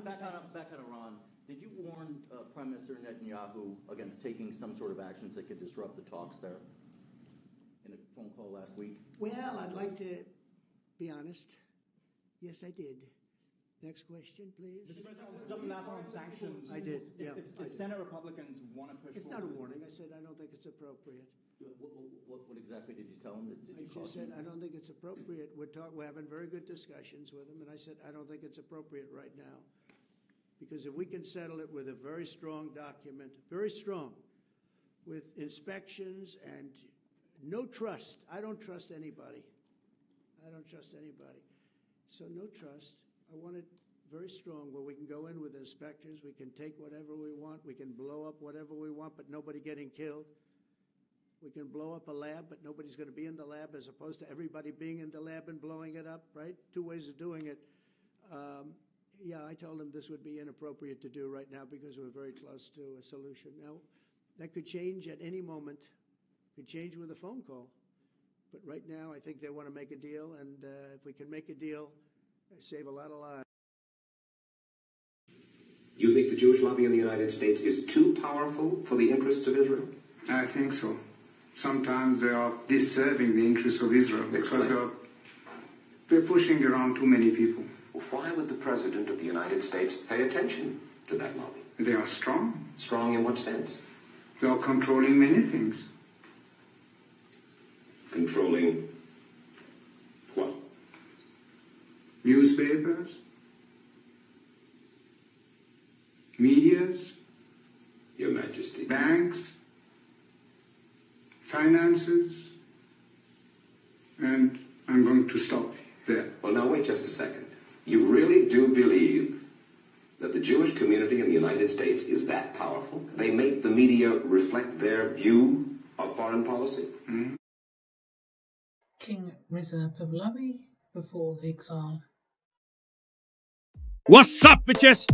back on Iran. Did you warn Prime Minister Netanyahu against taking some sort of actions that could disrupt the talks there in a phone call last week? Well, I'd like to be honest. Yes, I did. Next question, please. Mr. President, just the last one on sanctions. I did, yeah. If Senate Republicans want to push It's not a warning. I said I don't think it's appropriate. What exactly did you tell him? I just said I don't think it's appropriate. We're having very good discussions with him, and I said I don't think it's appropriate right now. Because if we can settle it with a very strong document, very strong, with inspections and no trust. I don't trust anybody. I don't trust anybody. So no trust. I want it very strong where we can go in with inspectors. We can take whatever we want. We can blow up whatever we want, but nobody getting killed. We can blow up a lab, but nobody's going to be in the lab, as opposed to everybody being in the lab and blowing it up, right? Two ways of doing it. Yeah, I told him this would be inappropriate to do right now because we're very close to a solution. Now, that could change at any moment. Could change with a phone call. But right now, I think they want to make a deal, and if we can make a deal, save a lot of lives. You think the Jewish lobby in the United States is too powerful for the interests of Israel? I think so. Sometimes they are disserving the interests of Israel because they're pushing around too many people. Why would the President of the United States pay attention to that lobby? They are strong. Strong in what sense? They are controlling many things. Controlling what? Newspapers, medias, Your Majesty. banks, finances, and I'm going to stop there. Well, now wait just a second. You really do believe that the Jewish community in the United States is that powerful? They make the media reflect their view of foreign policy? Mm-hmm. King Reza Pahlavi before the exile. What's up, bitches?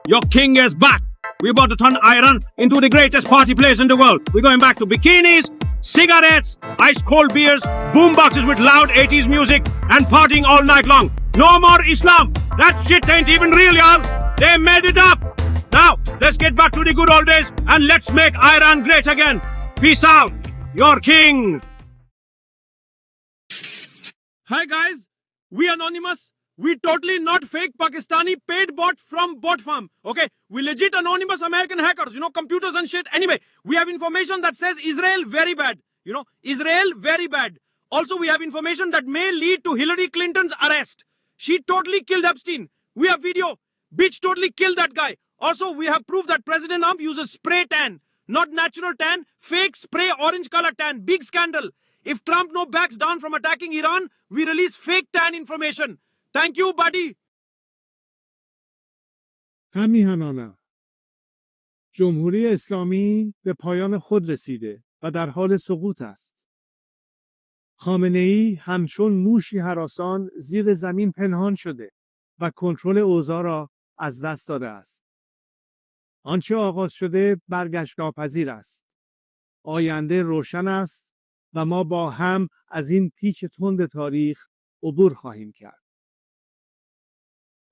Your king is back. We're about to turn Iran into the greatest party place in the world. We're going back to bikinis, cigarettes, ice-cold beers, boomboxes with loud 80s music, and partying all night long. No more Islam. That shit ain't even real, y'all. They made it up. Now, let's get back to the good old days and let's make Iran great again. Peace out. Your king. Hi, guys. We Anonymous. We totally not fake Pakistani paid bot from bot farm. Okay, we legit anonymous American hackers, computers and shit. Anyway, we have information that says Israel very bad. Israel very bad. Also, we have information that may lead to Hillary Clinton's arrest. She totally killed Epstein. We have video. Bitch totally killed that guy. Also, we have proof that President Trump uses spray tan. Not natural tan, fake spray orange color tan. Big scandal. If Trump no backs down from attacking Iran, we release fake tan information. Thank you, buddy. همیهنانم جمهوری اسلامی به پایان خود رسیده و در حال سقوط است. خامنه‌ای همچون موشی هراسان زیر زمین پنهان شده و کنترل اوضاع را از دست داده است. آنچه آغاز شده برگشت ناپذیر است. آینده روشن است و ما با هم از این پیچ تند تاریخ عبور خواهیم کرد.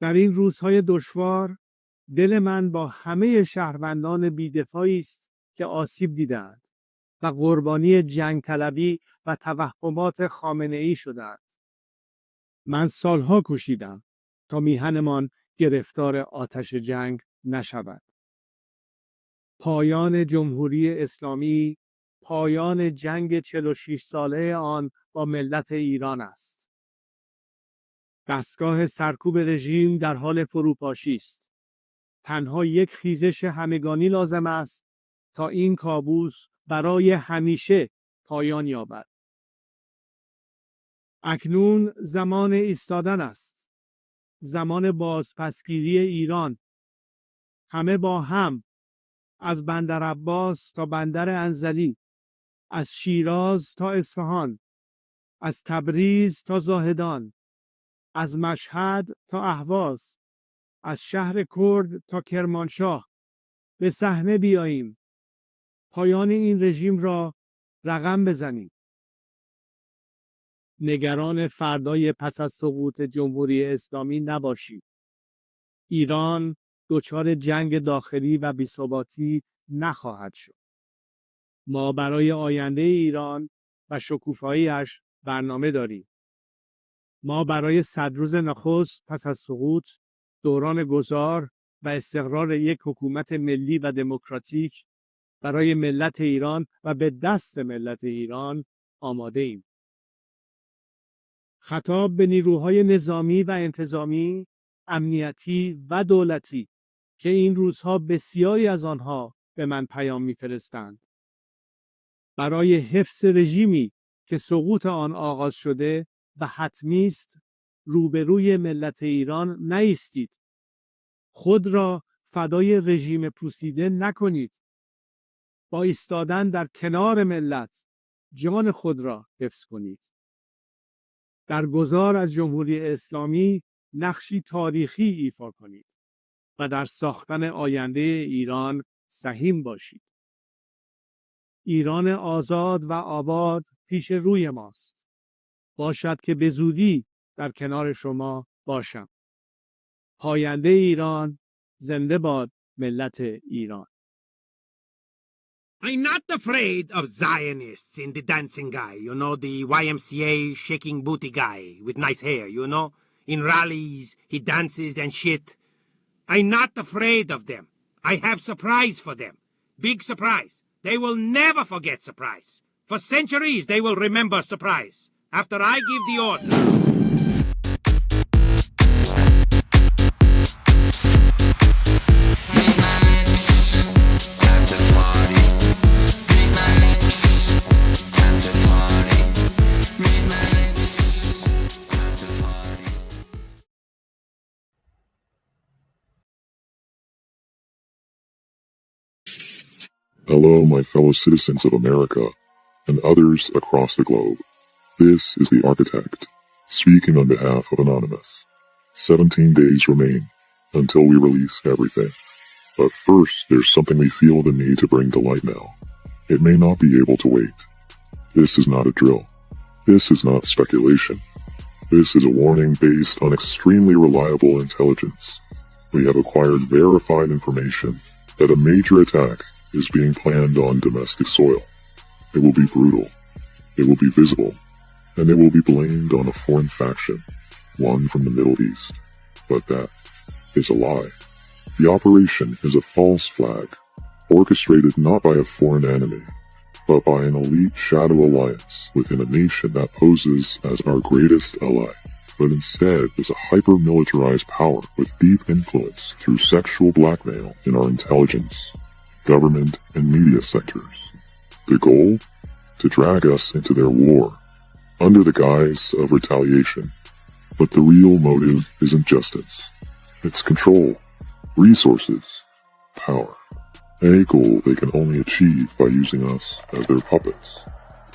در این روزهای دشوار دل من با همه شهروندان بی‌دفاعی است که آسیب دیدند و قربانی جنگ طلبی و توهمات خامنه‌ای شدند. من سالها کوشیدم تا میهنمان گرفتار آتش جنگ نشود. پایان جمهوری اسلامی پایان جنگ 46 ساله آن با ملت ایران است. دستگاه سرکوب رژیم در حال فروپاشی است. تنها یک خیزش همگانی لازم است تا این کابوس برای همیشه پایان یابد. اکنون زمان ایستادن است. زمان بازپسگیری ایران. همه با هم، از بندر عباس تا بندر انزلی، از شیراز تا اصفهان، از تبریز تا زاهدان، از مشهد تا اهواز، از شهر کرد تا کرمانشاه به صحنه بیاییم. پایان این رژیم را رقم بزنیم. نگران فردای پس از سقوط جمهوری اسلامی نباشید. ایران دچار جنگ داخلی و بی‌ثباتی نخواهد شد. ما برای آینده ایران و شکوفایی‌اش برنامه داریم. ما برای 100 روز نخست پس از سقوط، دوران گذار و استقرار یک حکومت ملی و دموکراتیک برای ملت ایران و به دست ملت ایران آماده ایم. خطاب به نیروهای نظامی و انتظامی، امنیتی و دولتی که این روزها بسیاری از آنها به من پیام می‌فرستند. برای حفظ رژیمی که سقوط آن آغاز شده و حتمی است، روبروی ملت ایران نایستید. خود را فدای رژیم پوسیده نکنید. با ایستادن در کنار ملت، جان خود را حفظ کنید. در گذار از جمهوری اسلامی نقشی تاریخی ایفا کنید و در ساختن آینده ایران سهیم باشید. ایران آزاد و آباد پیش روی ماست. باشد که به زودی در کنار شما باشم. پاینده ایران، زنده باد ملت ایران. I'm not afraid of Zionists in the dancing guy, you know, the YMCA shaking booty guy with nice hair, you know. In rallies, he dances and shit. I'm not afraid of them. I have surprise for them. Big surprise. They will never forget surprise. For centuries, they will remember surprise. After I give the order. Hello, my fellow citizens of America and others across the globe. This is the Architect, speaking on behalf of Anonymous. 17 days remain until we release everything. But first, there's something we feel the need to bring to light now. It may not be able to wait. This is not a drill. This is not speculation. This is a warning based on extremely reliable intelligence. We have acquired verified information that a major attack is being planned on domestic soil. It will be brutal. It will be visible. And it will be blamed on a foreign faction, one from the Middle East. But that is a lie. The operation is a false flag, orchestrated not by a foreign enemy, but by an elite shadow alliance within a nation that poses as our greatest ally, but instead is a hyper-militarized power with deep influence through sexual blackmail in our intelligence, government, and media sectors. The goal? To drag us into their war, under the guise of retaliation. But the real motive isn't justice. It's control, resources, power. A goal they can only achieve by using us as their puppets.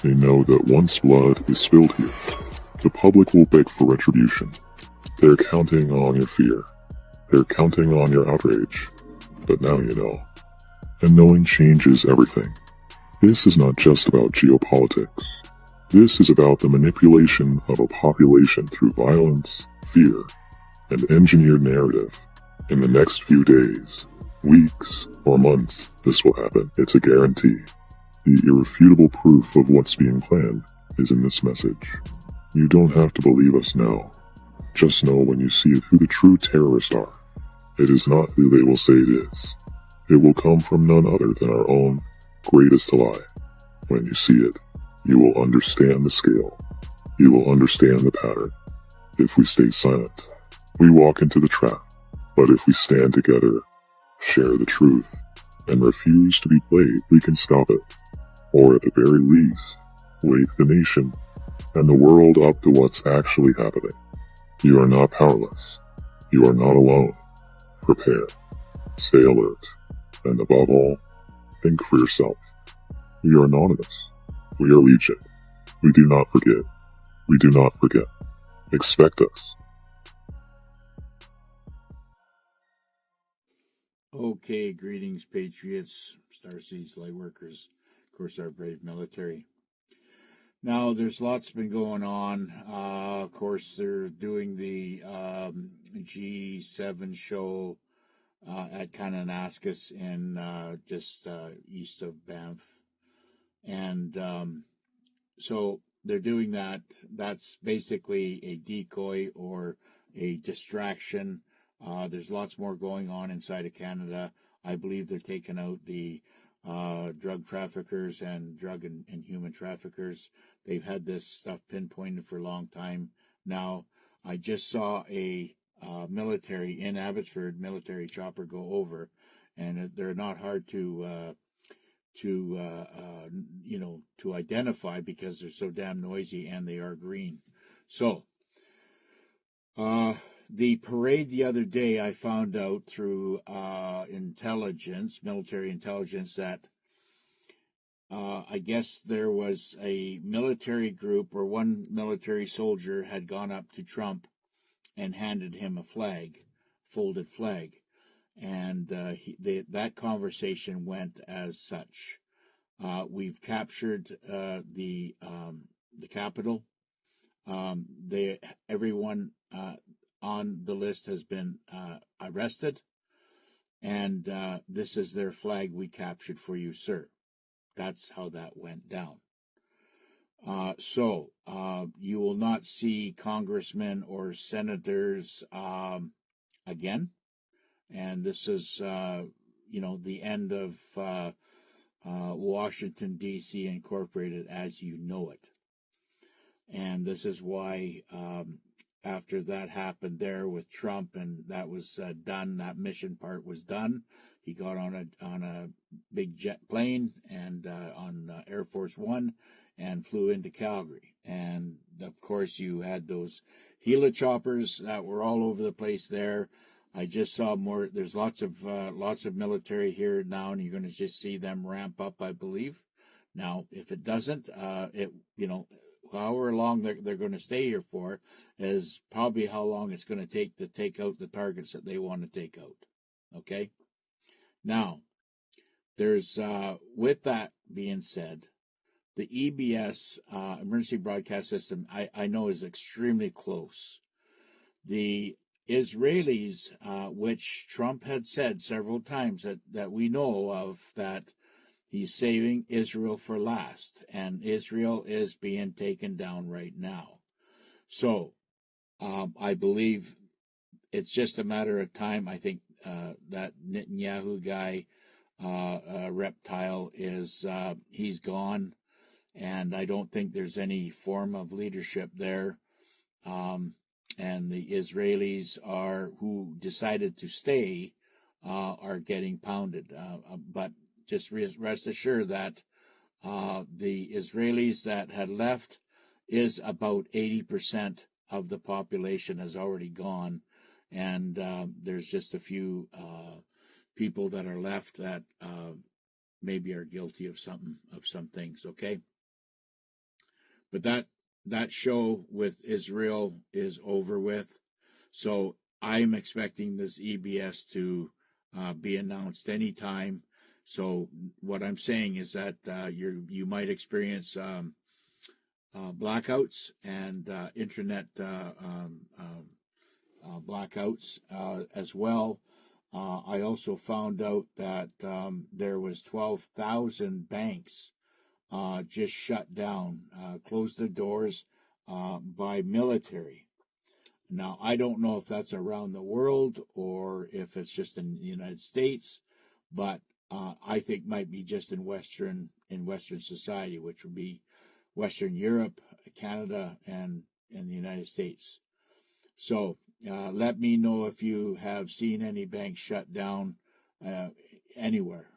They know that once blood is spilled here, the public will beg for retribution. They're counting on your fear. They're counting on your outrage. But now you know. And knowing changes everything. This is not just about geopolitics. This is about the manipulation of a population through violence, fear, and engineered narrative. In the next few days, weeks, or months, this will happen. It's a guarantee. The irrefutable proof of what's being planned is in this message. You don't have to believe us now. Just know when you see it who the true terrorists are. It is not who they will say it is. It will come from none other than our own greatest ally. When you see it, you will understand the scale. You will understand the pattern. If we stay silent, we walk into the trap. But if we stand together, share the truth, and refuse to be played, we can stop it. Or at the very least, wake the nation and the world up to what's actually happening. You are not powerless. You are not alone. Prepare. Stay alert. And above all, think for yourself. We are anonymous. We are legion. We do not forget. We do not forget. Expect us. Okay, greetings, patriots, starseeds, lightworkers, of course, our brave military. Now, there's lots been going on. Of course, they're doing the G7 show at Kananaskis in just east of Banff. And so they're doing that. That's basically a decoy or a distraction. There's lots more going on inside of Canada. I believe they're taking out the drug traffickers and drug and human traffickers. They've had this stuff pinpointed for a long time now. I just saw a military in Abbotsford military chopper go over, and they're not hard to identify because they're so damn noisy and they are green. So the parade the other day, I found out through military intelligence, that I guess there was a military group or one military soldier had gone up to Trump and handed him a flag, folded flag. And that conversation went as such. We've captured the Capitol. Everyone on the list has been arrested, and this is their flag we captured for you, sir. That's how that went down. So you will not see congressmen or senators again, and this is the end of Washington, D.C. Incorporated as you know it. And this is why after that happened there with Trump, and that was done, that mission part was done, he got on a big jet plane and on Air Force One and flew into Calgary. And of course you had those helichoppers that were all over the place there. I just saw more. There's lots of military here now, and you're going to just see them ramp up, I believe. Now, if it doesn't, however long they're going to stay here for is probably how long it's going to take out the targets that they want to take out. Okay. Now, there's with that being said, the EBS emergency broadcast system I know is extremely close. The Israelis, which Trump had said several times that we know of, that he's saving Israel for last, and Israel is being taken down right now. So I believe it's just a matter of time. I think that Netanyahu guy, reptile, he's gone, and I don't think there's any form of leadership there. And the Israelis who decided to stay are getting pounded. But just rest assured that the Israelis that had left is about 80% of the population has already gone, and there's just a few people that are left that maybe are guilty of some things. Okay, but that show with Israel is over with. So I'm expecting this EBS to be announced anytime. So what I'm saying is that you might experience blackouts and internet blackouts as well. I also found out that there was 12,000 banks just shut down, closed the doors by military. Now, I don't know if that's around the world or if it's just in the United States, but I think might be just in Western society, which would be Western Europe, Canada, and the United States. So let me know if you have seen any banks shut down anywhere.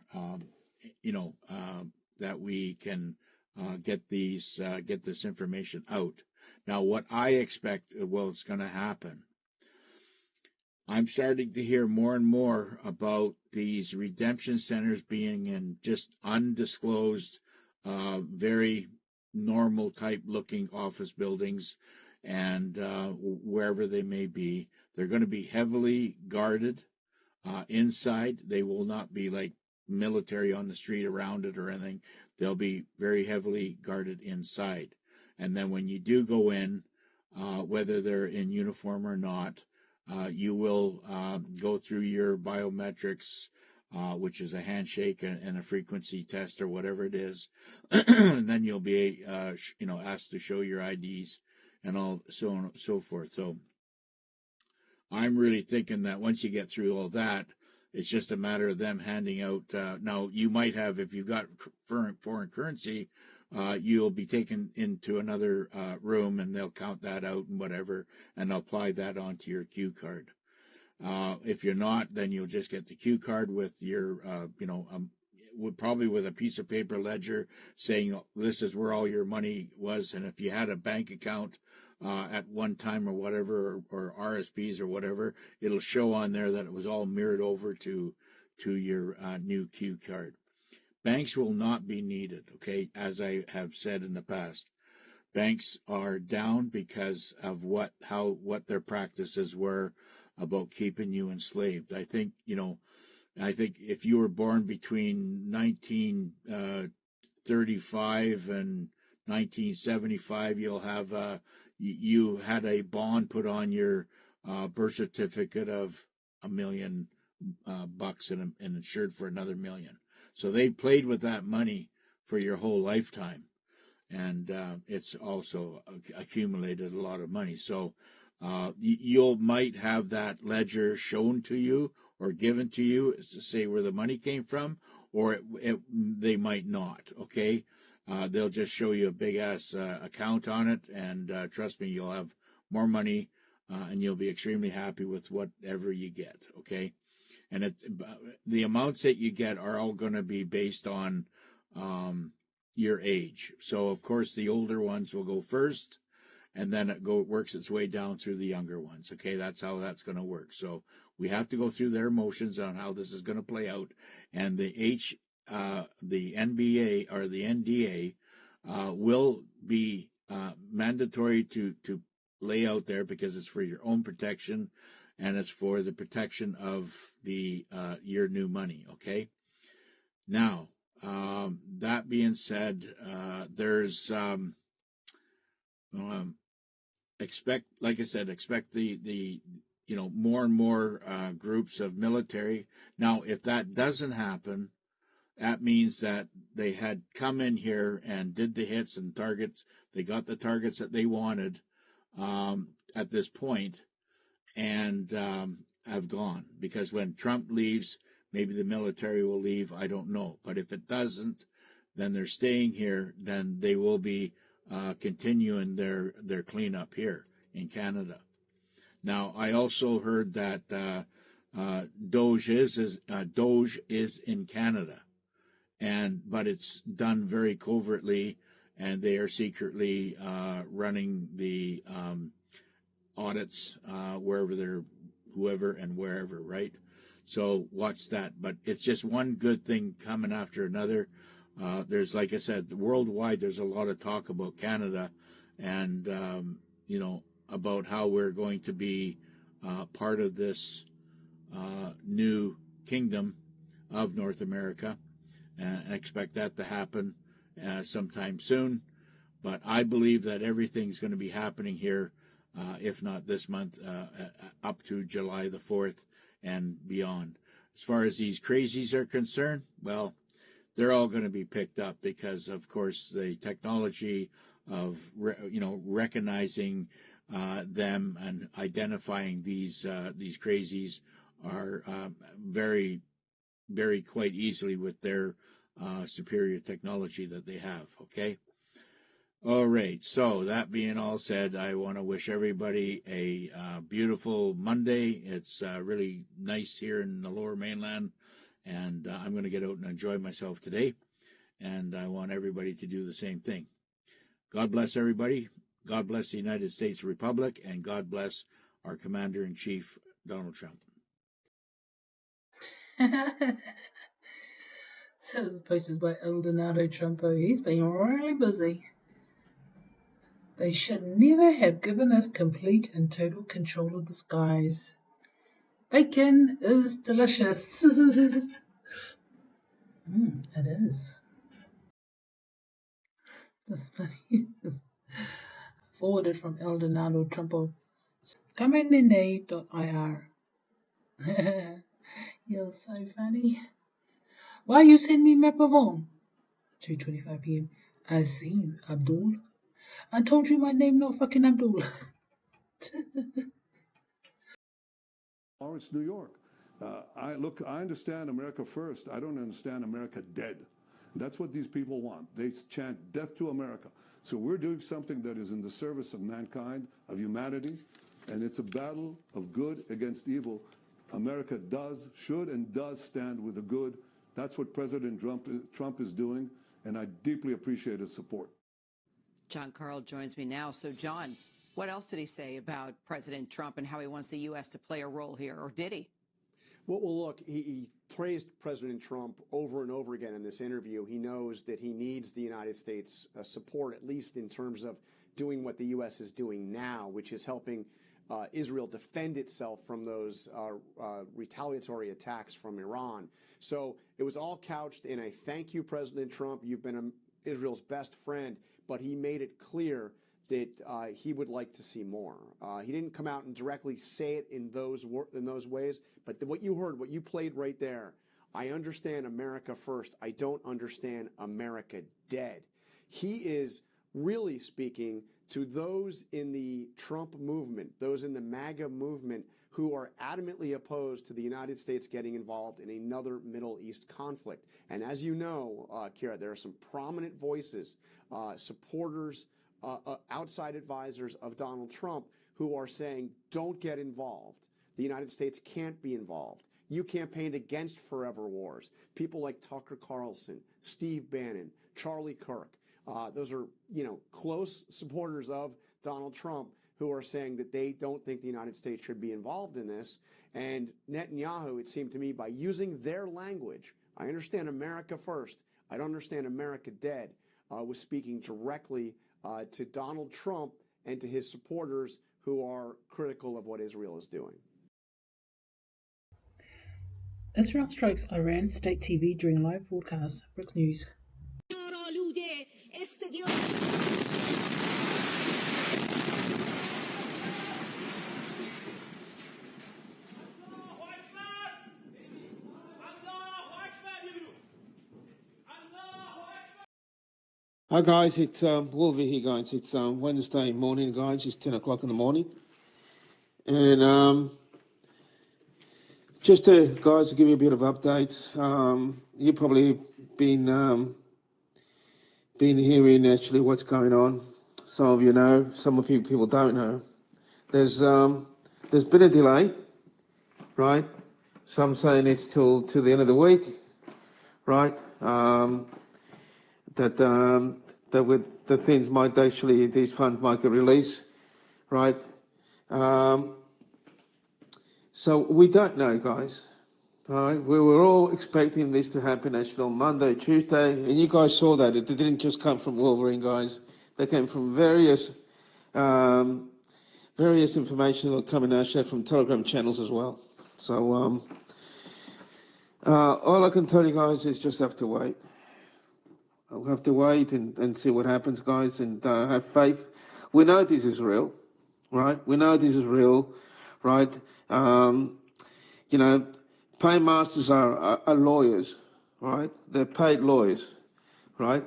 That we can get this information out. Now, what I expect, it's going to happen. I'm starting to hear more and more about these redemption centers being in just undisclosed, very normal type looking office buildings, and wherever they may be, they're going to be heavily guarded inside. They will not be like military on the street around it or anything. They'll be very heavily guarded inside. And then when you do go in, whether they're in uniform or not, You will go through your biometrics, which is a handshake and a frequency test or whatever it is, and then you'll be asked to show your IDs and all so on and so forth. So I'm really thinking that once you get through all that, it's just a matter of them handing out. Now, you might have, if you've got foreign currency, you'll be taken into another room and they'll count that out and whatever, and they'll apply that onto your Q card. If you're not, then you'll just get the Q card with your, probably with a piece of paper ledger saying this is where all your money was. And if you had a bank account at one time or whatever, or RSPs or whatever, it'll show on there that it was all mirrored over to your new Q card. Banks will not be needed, okay, as I have said in the past. Banks are down because of what their practices were about keeping you enslaved. I think if you were born between 1935 and 1975, you'll have you had a bond put on your birth certificate of $1 million bucks and insured for another $1 million. So they played with that money for your whole lifetime, and it's also accumulated a lot of money. So you might have that ledger shown to you or given to you to say where the money came from, or they might not, okay? They'll just show you a big-ass account on it, and trust me, you'll have more money, and you'll be extremely happy with whatever you get, okay? And the amounts that you get are all going to be based on your age. So, of course, the older ones will go first, and then it works its way down through the younger ones, okay? That's how that's going to work. So we have to go through their motions on how this is going to play out, and the NBA or the NDA will be mandatory to lay out there because it's for your own protection, and it's for the protection of your new money, okay? Now, that being said, there's expect the more and more groups of military. Now, if that doesn't happen, that means that they had come in here and did the hits and targets. They got the targets that they wanted at this point, and have gone. Because when Trump leaves, maybe the military will leave. I don't know. But if it doesn't, then they're staying here. Then they will be continuing their cleanup here in Canada. Now, I also heard that Doge is in Canada, but it's done very covertly, and they are secretly running the audits whoever and wherever, right? So watch that. But it's just one good thing coming after another. There's, like I said, worldwide, there's a lot of talk about Canada, and about how we're going to be part of this new kingdom of North America, and I expect that to happen sometime soon. But I believe that everything's going to be happening here, if not this month, up to July the 4th and beyond. As far as these crazies are concerned, well, they're all going to be picked up because, of course, the technology of recognizing them and identifying these crazies are very, very quite easily with their superior technology that they have. Okay. All right. So that being all said, I want to wish everybody a beautiful Monday. It's really nice here in the Lower Mainland, and I'm going to get out and enjoy myself today. And I want everybody to do the same thing. God bless everybody. God bless the United States Republic, and God bless our Commander-in-Chief, Donald Trump. So the places by DONALDO TRUMPO, he's been really busy. They should never have given us complete and total control of the skies. Bacon is delicious. It is. That's funny. Forwarded from DONALDO TRUMPO. Kamenene.ir. You're so funny. Why you send me Mepavon? 2:25 p.m. I see you, Abdul. I told you my name not fucking Abdul. Or it's New York. I understand America first. I don't understand America dead. That's what these people want. They chant death to America. So we're doing something that is in the service of mankind, of humanity, and it's a battle of good against evil. America should and does stand with the good. That's what President Trump is doing, and I deeply appreciate his support. John Carl joins me now. So, John, what else did he say about President Trump and how he wants the U.S. to play a role here, or did he? Well, look, he praised President Trump over and over again in this interview. He knows that he needs the United States support, at least in terms of doing what the U.S. is doing now, which is helping Israel defend itself from those retaliatory attacks from Iran. So it was all couched in a thank you, President Trump. You've been Israel's best friend. But he made it clear that he would like to see more. He didn't come out and directly say it in those ways, but what you heard, what you played right there, I understand America first. I don't understand America dead. He is really speaking to those in the Trump movement, those in the MAGA movement who are adamantly opposed to the United States getting involved in another Middle East conflict. And as you know, Kira, there are some prominent voices, supporters, outside advisors of Donald Trump who are saying, don't get involved. The United States can't be involved. You campaigned against forever wars. People like Tucker Carlson, Steve Bannon, Charlie Kirk. Those are, close supporters of Donald Trump who are saying that they don't think the United States should be involved in this. And Netanyahu, it seemed to me, by using their language, I understand America first, I don't understand America dead, was speaking directly to Donald Trump and to his supporters who are critical of what Israel is doing. Israel strikes Iran state TV during live broadcast. Brooks News. Hi guys, it's Wolver here guys. It's Wednesday morning guys, it's 10 o'clock in the morning. And just to guys to give you a bit of update, you've probably been hearing actually what's going on. Some of you know, some of people don't know. There's been a delay, right? Some saying it's till the end of the week, right? That things might actually, these funds might get released, right? So we don't know, guys. All right, we were all expecting this to happen actually on Monday, Tuesday, and you guys saw that it didn't just come from Wolverine, guys. They came from various information that coming out from Telegram channels as well. So all I can tell you guys is just have to wait. We'll have to wait and see what happens, guys, and have faith. We know this is real, right? We know this is real, right? Paymasters are lawyers, right? They're paid lawyers, right?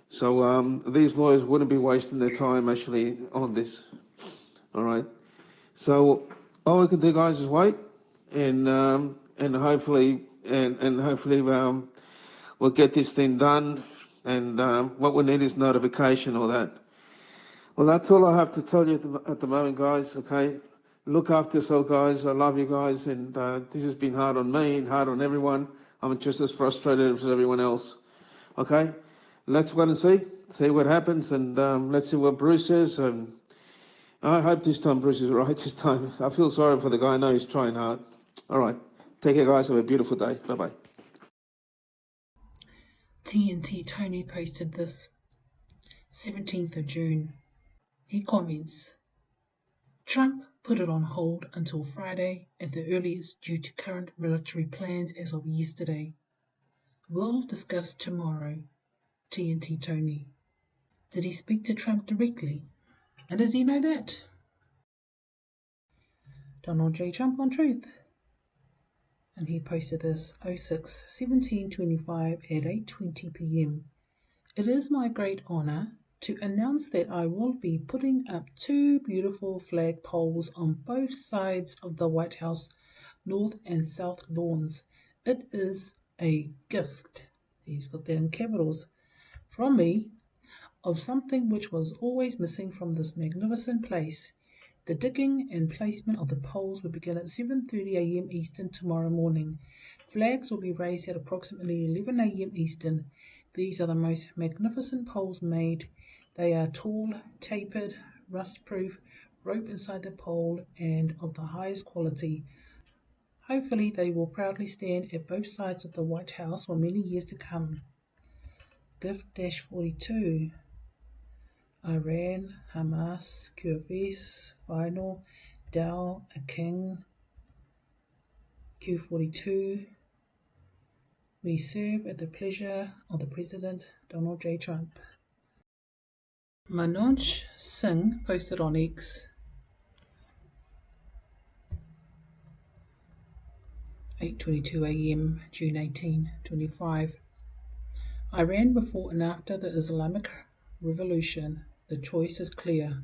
So these lawyers wouldn't be wasting their time actually on this, all right? So all we can do, guys, is wait, and hopefully we'll get this thing done. And what we need is notification or that. Well, that's all I have to tell you at the moment, guys, okay? Look after yourself, guys. I love you guys. And this has been hard on me and hard on everyone. I'm just as frustrated as everyone else, okay? Let's wait and see what happens. And let's see what Bruce says. And I hope this time Bruce is right this time. I feel sorry for the guy. I know he's trying hard. All right. Take care, guys. Have a beautiful day. Bye-bye. TNT Tony posted this 17th of June. He comments, Trump put it on hold until Friday at the earliest due to current military plans as of yesterday. We'll discuss tomorrow. TNT Tony. Did he speak to Trump directly? And does he know that? Donald J. Trump on Truth. And he posted this 06/17/25 at 8:20 p.m. It is my great honor to announce that I will be putting up 2 beautiful flag poles on both sides of the White House north and south lawns. It is a gift, he's got that in capitals, from me, of something which was always missing from this magnificent place. The digging and placement of the poles will begin at 7:30 a.m. Eastern tomorrow morning. Flags will be raised at approximately 11 a.m. Eastern. These are the most magnificent poles made. They are tall, tapered, rust-proof, rope inside the pole, and of the highest quality. Hopefully they will proudly stand at both sides of the White House for many years to come. Gift-42. Iran, Hamas, QFS, Final, Dow, a King, Q42. We serve at the pleasure of the President, Donald J. Trump. Manoj Singh posted on X, 8:22 a.m., June 18, 25. Iran before and after the Islamic Revolution. The choice is clear.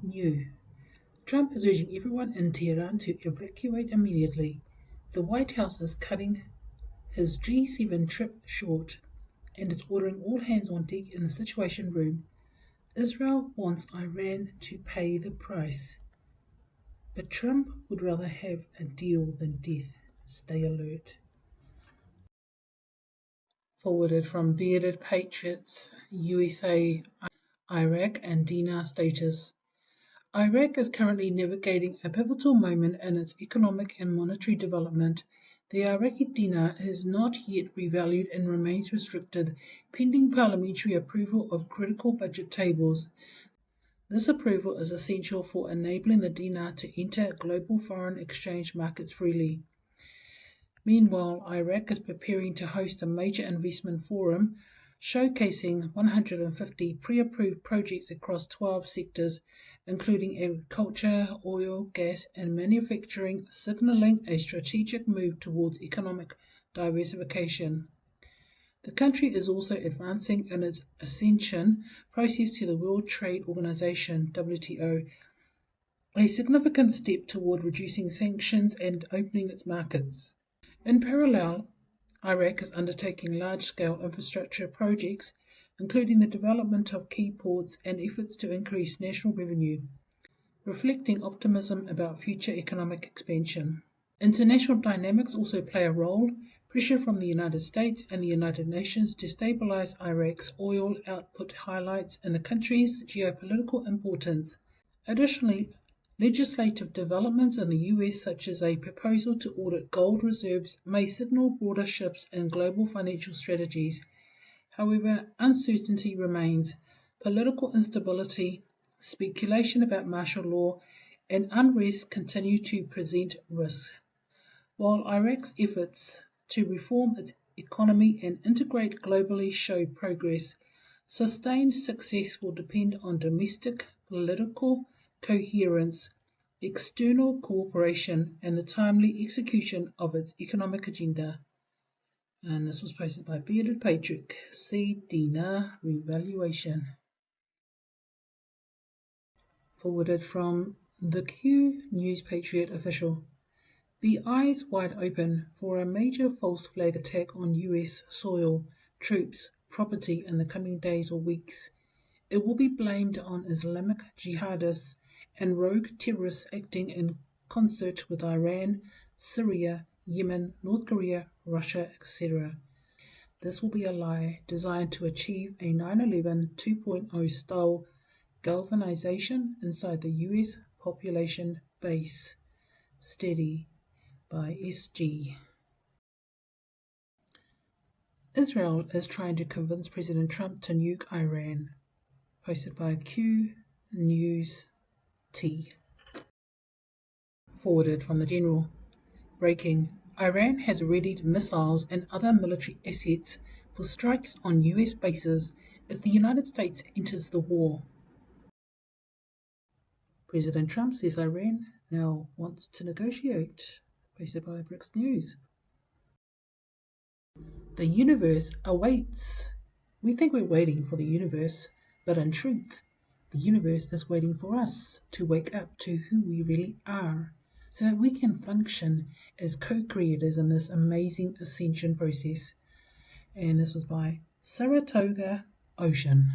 New. Trump is urging everyone in Tehran to evacuate immediately. The White House is cutting his G7 trip short and is ordering all hands on deck in the Situation Room. Israel wants Iran to pay the price, but Trump would rather have a deal than death. Stay alert. Forwarded from Bearded Patriots, USA, Iraq and Dinar status. Iraq is currently navigating a pivotal moment in its economic and monetary development. The Iraqi dinar is not yet revalued and remains restricted, pending parliamentary approval of critical budget tables. This approval is essential for enabling the dinar to enter global foreign exchange markets freely. Meanwhile, Iraq is preparing to host a major investment forum showcasing 150 pre-approved projects across 12 sectors, including agriculture, oil, gas, and manufacturing, signaling a strategic move towards economic diversification. The country is also advancing in its ascension process to the World Trade Organization, WTO, a significant step toward reducing sanctions and opening its markets. In parallel, Iraq is undertaking large-scale infrastructure projects, including the development of key ports and efforts to increase national revenue, reflecting optimism about future economic expansion. International dynamics also play a role. Pressure from the United States and the United Nations to stabilize Iraq's oil output highlights in the country's geopolitical importance. Additionally, legislative developments in the U.S., such as a proposal to audit gold reserves, may signal broader shifts in global financial strategies. However, uncertainty remains. Political instability, speculation about martial law, and unrest continue to present risks. While Iraq's efforts to reform its economy and integrate globally show progress, sustained success will depend on domestic political coherence, external cooperation, and the timely execution of its economic agenda. And this was posted by Bearded Patriot. See Dinar Revaluation. Forwarded from the Q News Patriot official. Be eyes wide open for a major false flag attack on U.S. soil, troops, property in the coming days or weeks. It will be blamed on Islamic jihadists and rogue terrorists acting in concert with Iran, Syria, Yemen, North Korea, Russia, etc. This will be a lie designed to achieve a 9/11 2.0 style Galvanization inside the US population base. Study by SG. Israel is trying to convince President Trump to nuke Iran. Posted by Q News T. Forwarded from the General. Breaking. Iran has readied missiles and other military assets for strikes on US bases if the United States enters the war. President Trump says Iran now wants to negotiate. Posted by Bricks News. The universe awaits. We think we're waiting for the universe, but in truth, the universe is waiting for us to wake up to who we really are, so that we can function as co-creators in this amazing ascension process. And this was by Saratoga Ocean.